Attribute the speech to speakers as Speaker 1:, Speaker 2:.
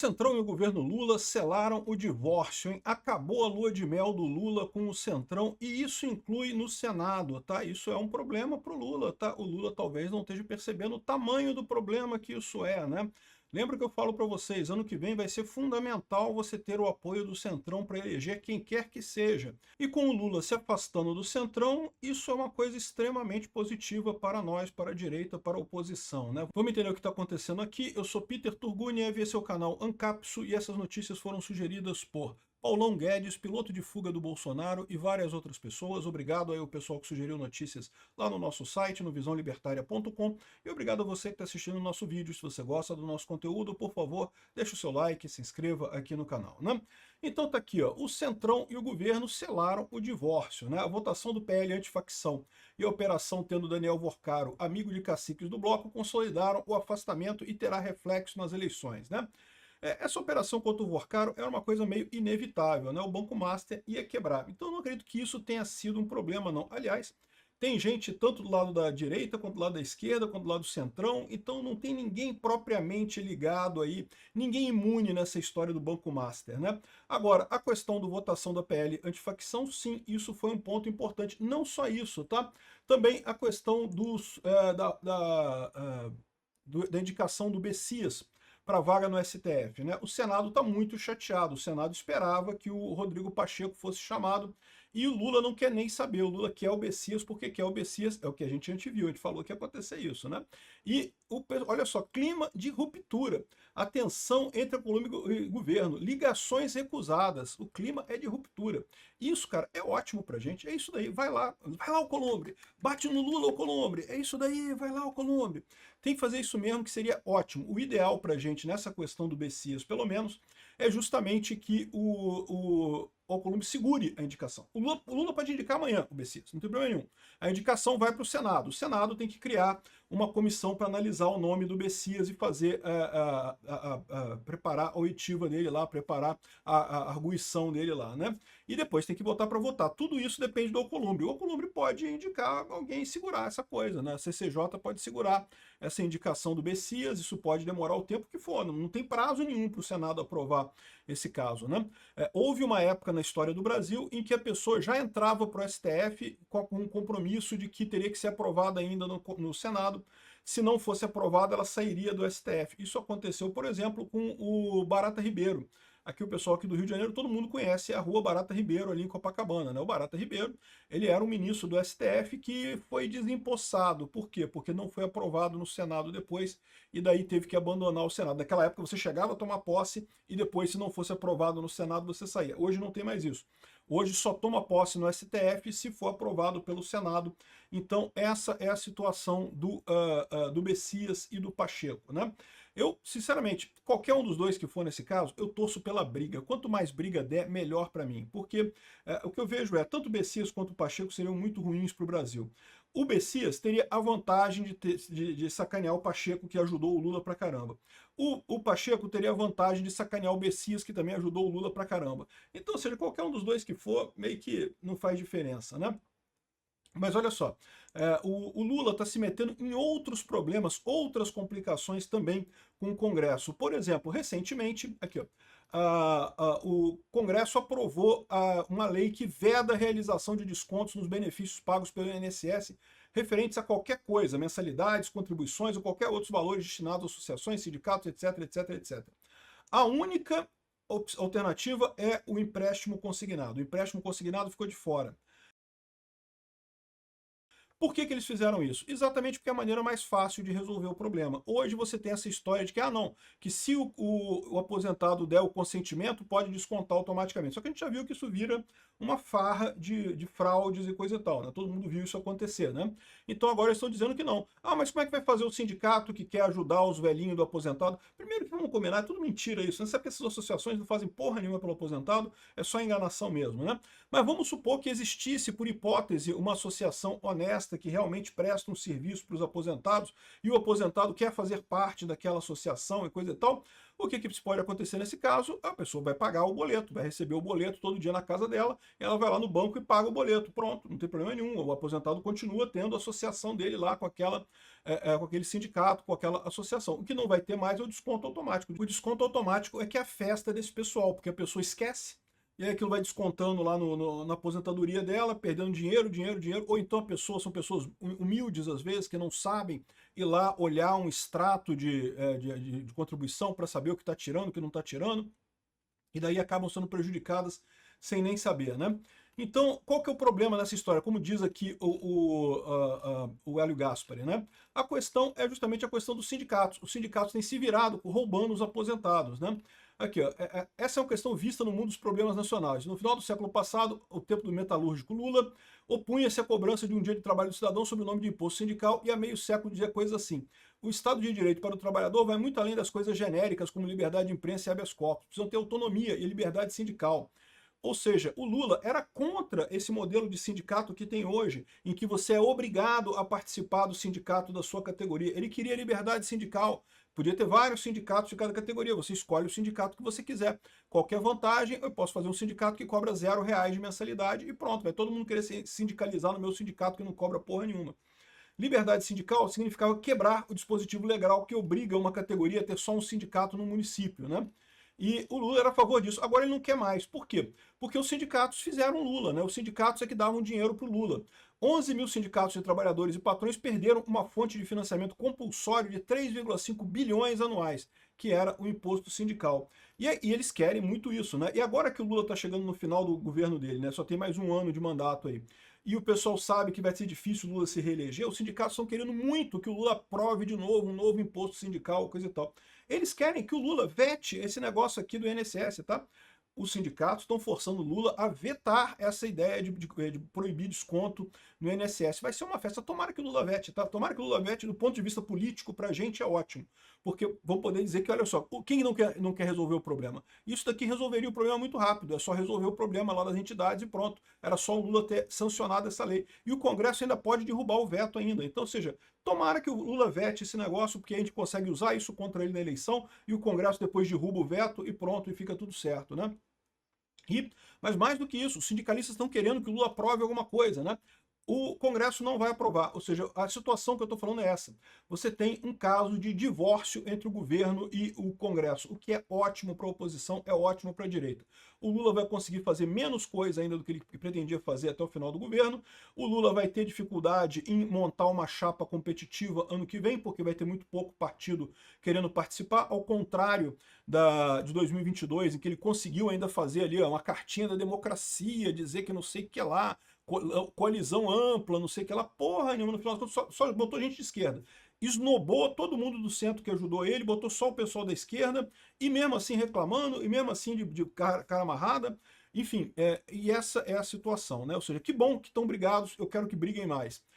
Speaker 1: Centrão e o governo Lula selaram o divórcio, hein? Acabou a lua de mel do Lula com o Centrão e isso inclui no Senado, tá? Isso é um problema para o Lula, tá? O Lula talvez não esteja percebendo o tamanho do problema que isso é, né? Lembra que eu falo para vocês, ano que vem vai ser fundamental você ter o apoio do Centrão para eleger quem quer que seja. E com o Lula se afastando do Centrão, isso é uma coisa extremamente positiva para nós, para a direita, para a oposição, né? Vamos entender o que está acontecendo aqui. Eu sou Peter Turguniev, esse é o canal Ancapsu e essas notícias foram sugeridas por Paulão Guedes, piloto de fuga do Bolsonaro e várias outras pessoas. Obrigado aí ao pessoal que sugeriu notícias lá no nosso site, no visãolibertaria.com. E obrigado a você que está assistindo o nosso vídeo. Se você gosta do nosso conteúdo, por favor, deixa o seu like, se inscreva aqui no canal, né? Então tá aqui, ó, o Centrão e o governo selaram o divórcio, né? A votação do PL antifacção e a operação tendo Daniel Vorcaro, amigo de caciques do bloco, consolidaram o afastamento e terá reflexo nas eleições, né? Essa operação contra o Vorcaro era uma coisa meio inevitável, né? O Banco Master ia quebrar. Então eu não acredito que isso tenha sido um problema, não. Aliás, tem gente tanto do lado da direita, quanto do lado da esquerda, quanto do lado do centrão, então não tem ninguém propriamente ligado aí, ninguém imune nessa história do Banco Master, né? Agora, a questão da votação da PL antifacção, sim, isso foi um ponto importante. Não só isso, tá? Também a questão da indicação do Bessias para a vaga no STF, né? O Senado está muito chateado, o Senado esperava que o Rodrigo Pacheco fosse chamado e o Lula não quer nem saber, o Lula quer o Bessias porque quer o Bessias, é o que a gente anteviu, a gente falou que ia acontecer isso, né? E, olha só, clima de ruptura, a tensão entre a Colômbia e o governo, ligações recusadas, o clima é de ruptura. Isso, cara, é ótimo pra gente, é isso daí, vai lá o Colombre, bate no Lula o Colombre, é isso daí, vai lá o Colombre. Tem que fazer isso mesmo, que seria ótimo. O ideal pra gente nessa questão do Bessias, pelo menos, é justamente que o Alcolumbre segure a indicação. O Lula pode indicar amanhã o Bessias, não tem problema nenhum. A indicação vai para o Senado. O Senado tem que criar uma comissão para analisar o nome do Bessias e fazer preparar a oitiva dele lá, preparar a arguição dele lá, né? E depois tem que botar para votar. Tudo isso depende do Alcolumbre. O Alcolumbre pode indicar alguém e segurar essa coisa, né? A CCJ pode segurar essa indicação do Bessias, isso pode demorar o tempo que for, não tem prazo nenhum para o Senado aprovar esse caso, né? Houve uma época na história do Brasil em que a pessoa já entrava para o STF com um compromisso de que teria que ser aprovada ainda no Senado. Se não fosse aprovada, ela sairia do STF. Isso aconteceu, por exemplo, com o Barata Ribeiro. Aqui o pessoal aqui do Rio de Janeiro, todo mundo conhece a rua Barata Ribeiro ali em Copacabana, né? O Barata Ribeiro, ele era um ministro do STF que foi desempossado. Por quê? Porque não foi aprovado no Senado depois e daí teve que abandonar o Senado. Naquela época você chegava a tomar posse e depois, se não fosse aprovado no Senado, você saía. Hoje não tem mais isso. Hoje só toma posse no STF se for aprovado pelo Senado. Então essa é a situação do Bessias e do Pacheco, né? Eu, sinceramente, qualquer um dos dois que for nesse caso, eu torço pela briga. Quanto mais briga der, melhor para mim. Porque o que eu vejo é, tanto o Bessias quanto o Pacheco seriam muito ruins para o Brasil. O Bessias teria a vantagem de sacanear o Pacheco, que ajudou o Lula pra caramba. O Pacheco teria a vantagem de sacanear o Bessias, que também ajudou o Lula pra caramba. Então, ou seja, qualquer um dos dois que for, meio que não faz diferença, né? Mas olha só, o Lula está se metendo em outros problemas, outras complicações também com o Congresso. Por exemplo, recentemente, aqui, ó, o Congresso aprovou uma lei que veda a realização de descontos nos benefícios pagos pelo INSS referentes a qualquer coisa, mensalidades, contribuições ou qualquer outros valores destinados a associações, sindicatos, etc, etc, etc. A única alternativa é o empréstimo consignado. O empréstimo consignado ficou de fora. Por que eles fizeram isso? Exatamente porque é a maneira mais fácil de resolver o problema. Hoje você tem essa história de que, não, que se o aposentado der o consentimento, pode descontar automaticamente. Só que a gente já viu que isso vira uma farra de fraudes e coisa e tal, né? Todo mundo viu isso acontecer, né? Então agora eles estão dizendo que não. Mas como é que vai fazer o sindicato que quer ajudar os velhinhos do aposentado? Primeiro que vamos combinar, é tudo mentira isso, né? Sabe que essas associações não fazem porra nenhuma pelo aposentado, é só enganação mesmo, né? Mas vamos supor que existisse, por hipótese, uma associação honesta presta, que realmente presta um serviço para os aposentados, e o aposentado quer fazer parte daquela associação e coisa e tal, o que pode acontecer nesse caso? A pessoa vai pagar o boleto, vai receber o boleto todo dia na casa dela, ela vai lá no banco e paga o boleto, pronto, não tem problema nenhum, o aposentado continua tendo a associação dele lá com com aquele sindicato, com aquela associação. O que não vai ter mais é o desconto automático. O desconto automático é que é a festa desse pessoal, porque a pessoa esquece, e aí aquilo vai descontando lá na aposentadoria dela, perdendo dinheiro, ou então são pessoas humildes às vezes, que não sabem ir lá olhar um extrato de contribuição para saber o que está tirando, o que não está tirando, e daí acabam sendo prejudicadas sem nem saber, né? Então, qual que é o problema nessa história? Como diz aqui o Hélio Gaspari, né? A questão é justamente a questão dos sindicatos. Os sindicatos têm se virado roubando os aposentados, né? Aqui, ó, essa é uma questão vista no mundo dos problemas nacionais. No final do século passado, o tempo do metalúrgico Lula opunha-se à cobrança de um dia de trabalho do cidadão sob o nome de imposto sindical e há meio século dizia coisas assim. O Estado de Direito para o trabalhador vai muito além das coisas genéricas como liberdade de imprensa e habeas corpus. Precisam ter autonomia e liberdade sindical. Ou seja, o Lula era contra esse modelo de sindicato que tem hoje, em que você é obrigado a participar do sindicato da sua categoria. Ele queria liberdade sindical. Podia ter vários sindicatos de cada categoria. Você escolhe o sindicato que você quiser. Qualquer vantagem, eu posso fazer um sindicato que cobra R$0 de mensalidade e pronto. Vai todo mundo querer se sindicalizar no meu sindicato que não cobra porra nenhuma. Liberdade sindical significava quebrar o dispositivo legal que obriga uma categoria a ter só um sindicato no município, né? E o Lula era a favor disso. Agora ele não quer mais. Por quê? Porque os sindicatos fizeram Lula, né? Os sindicatos é que davam dinheiro para o Lula. 11 mil sindicatos de trabalhadores e patrões perderam uma fonte de financiamento compulsório de 3,5 bilhões anuais, que era o imposto sindical. E eles querem muito isso, né? E agora que o Lula está chegando no final do governo dele, né? Só tem mais um ano de mandato aí. E o pessoal sabe que vai ser difícil o Lula se reeleger, os sindicatos estão querendo muito que o Lula aprove de novo um novo imposto sindical, coisa e tal. Eles querem que o Lula vete esse negócio aqui do INSS, tá? Os sindicatos estão forçando o Lula a vetar essa ideia de proibir desconto no INSS. Vai ser uma festa. Tomara que o Lula vete, tá? Tomara que o Lula vete, do ponto de vista político, pra gente é ótimo. Porque vão poder dizer que, olha só, quem não quer resolver o problema? Isso daqui resolveria o problema muito rápido. É só resolver o problema lá das entidades e pronto. Era só o Lula ter sancionado essa lei. E o Congresso ainda pode derrubar o veto ainda. Então, ou seja, tomara que o Lula vete esse negócio, porque a gente consegue usar isso contra ele na eleição e o Congresso depois derruba o veto e pronto, e fica tudo certo, né? Mas mais do que isso, os sindicalistas estão querendo que o Lula aprove alguma coisa, né? O Congresso não vai aprovar, ou seja, a situação que eu estou falando é essa. Você tem um caso de divórcio entre o governo e o Congresso, o que é ótimo para a oposição, é ótimo para a direita. O Lula vai conseguir fazer menos coisa ainda do que ele pretendia fazer até o final do governo. O Lula vai ter dificuldade em montar uma chapa competitiva ano que vem, porque vai ter muito pouco partido querendo participar, ao contrário de 2022, em que ele conseguiu ainda fazer ali uma cartinha da democracia, dizer que não sei o que lá, coalizão ampla, não sei o que lá, porra nenhuma, no final das contas só botou gente de esquerda. Esnobou todo mundo do centro que ajudou ele, botou só o pessoal da esquerda, e mesmo assim reclamando, e mesmo assim de cara amarrada, enfim, e essa é a situação, né? Ou seja, que bom que estão brigados, eu quero que briguem mais.